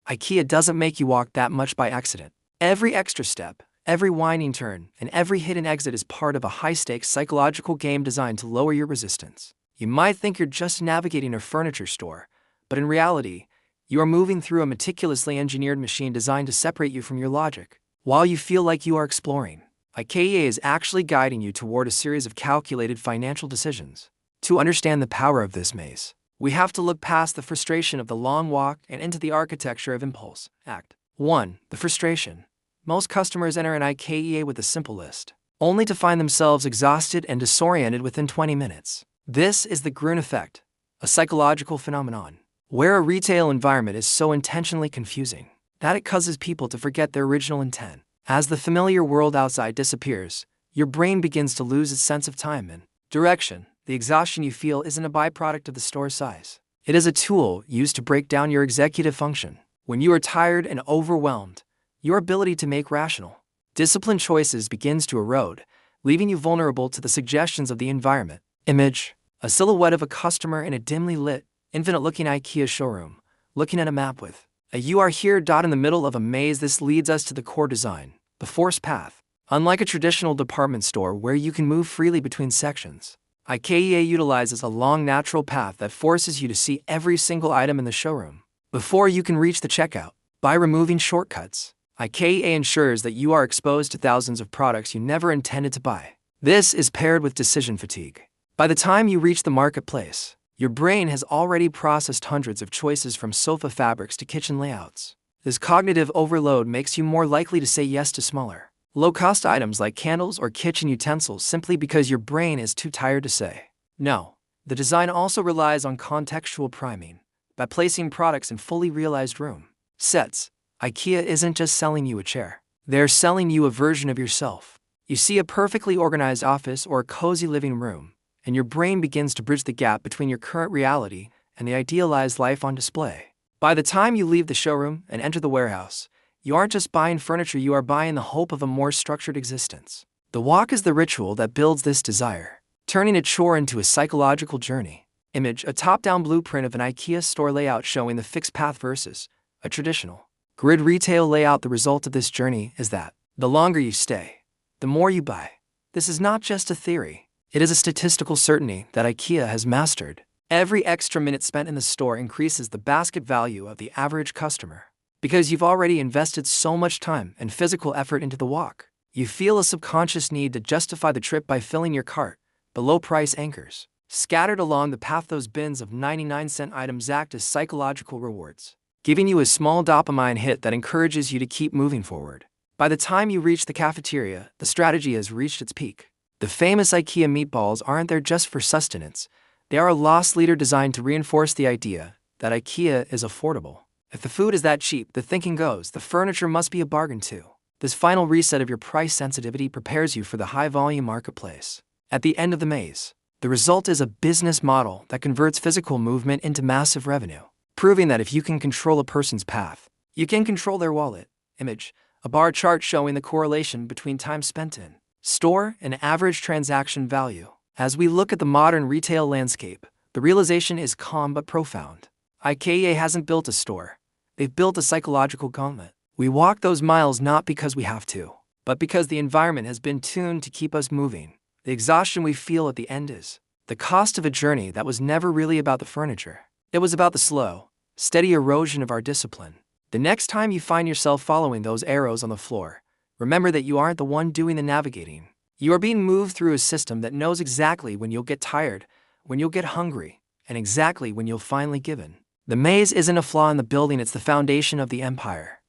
IKEA doesn't make you walk that much by accident. Every extra step, every winding turn, and every hidden exit is part of a high-stakes psychological game designed to lower your resistance. You might think you're just navigating a furniture store, but in reality, you are moving through a meticulously engineered machine designed to separate you from your logic. While you feel like you are exploring, IKEA is actually guiding you toward a series of calculated financial decisions. To understand the power of this maze, we have to look past the frustration of the long walk and into the architecture of impulse. Act 1. The frustration. Most customers enter an IKEA with a simple list, only to find themselves exhausted and disoriented within 20 minutes. This is the Gruen effect, a psychological phenomenon, where a retail environment is so intentionally confusing that it causes people to forget their original intent. As the familiar world outside disappears, your brain begins to lose its sense of time and direction. The exhaustion you feel isn't a byproduct of the store size. It is a tool used to break down your executive function. When you are tired and overwhelmed, your ability to make rational, disciplined choices begins to erode, leaving you vulnerable to the suggestions of the environment. Image: a silhouette of a customer in a dimly lit, infinite-looking IKEA showroom, looking at a map with a "you are here" dot in the middle of a maze. This leads us to the core design, the forced path. Unlike a traditional department store where you can move freely between sections, IKEA utilizes a long natural path that forces you to see every single item in the showroom before you can reach the checkout. By removing shortcuts, IKEA ensures that you are exposed to thousands of products you never intended to buy. This is paired with decision fatigue. By the time you reach the marketplace, your brain has already processed hundreds of choices from sofa fabrics to kitchen layouts. This cognitive overload makes you more likely to say yes to smaller, low-cost items like candles or kitchen utensils simply because your brain is too tired to say no. The design also relies on contextual priming. By placing products in fully realized room sets, IKEA isn't just selling you a chair. They're selling you a version of yourself. You see a perfectly organized office or a cozy living room, and your brain begins to bridge the gap between your current reality and the idealized life on display. By the time you leave the showroom and enter the warehouse, you aren't just buying furniture, you are buying the hope of a more structured existence. The walk is the ritual that builds this desire, turning a chore into a psychological journey. Image: a top-down blueprint of an IKEA store layout showing the fixed path versus a traditional grid retail layout. The result of this journey is that the longer you stay, the more you buy. This is not just a theory. It is a statistical certainty that IKEA has mastered. Every extra minute spent in the store increases the basket value of the average customer. Because you've already invested so much time and physical effort into the walk, you feel a subconscious need to justify the trip by filling your cart. Below price anchors, scattered along the path, those bins of 99-cent items act as psychological rewards, giving you a small dopamine hit that encourages you to keep moving forward. By the time you reach the cafeteria, the strategy has reached its peak. The famous IKEA meatballs aren't there just for sustenance. They are a loss leader designed to reinforce the idea that IKEA is affordable. If the food is that cheap, the thinking goes, the furniture must be a bargain too. This final reset of your price sensitivity prepares you for the high-volume marketplace. At the end of the maze, the result is a business model that converts physical movement into massive revenue, proving that if you can control a person's path, you can control their wallet. Image: a bar chart showing the correlation between time spent in store and average transaction value. As we look at the modern retail landscape, the realization is calm but profound. IKEA hasn't built a store. They've built a psychological gauntlet. We walk those miles not because we have to, but because the environment has been tuned to keep us moving. The exhaustion we feel at the end is the cost of a journey that was never really about the furniture. It was about the slow, steady erosion of our discipline. The next time you find yourself following those arrows on the floor, remember that you aren't the one doing the navigating. You are being moved through a system that knows exactly when you'll get tired, when you'll get hungry, and exactly when you'll finally give in. The maze isn't a flaw in the building, it's the foundation of the empire.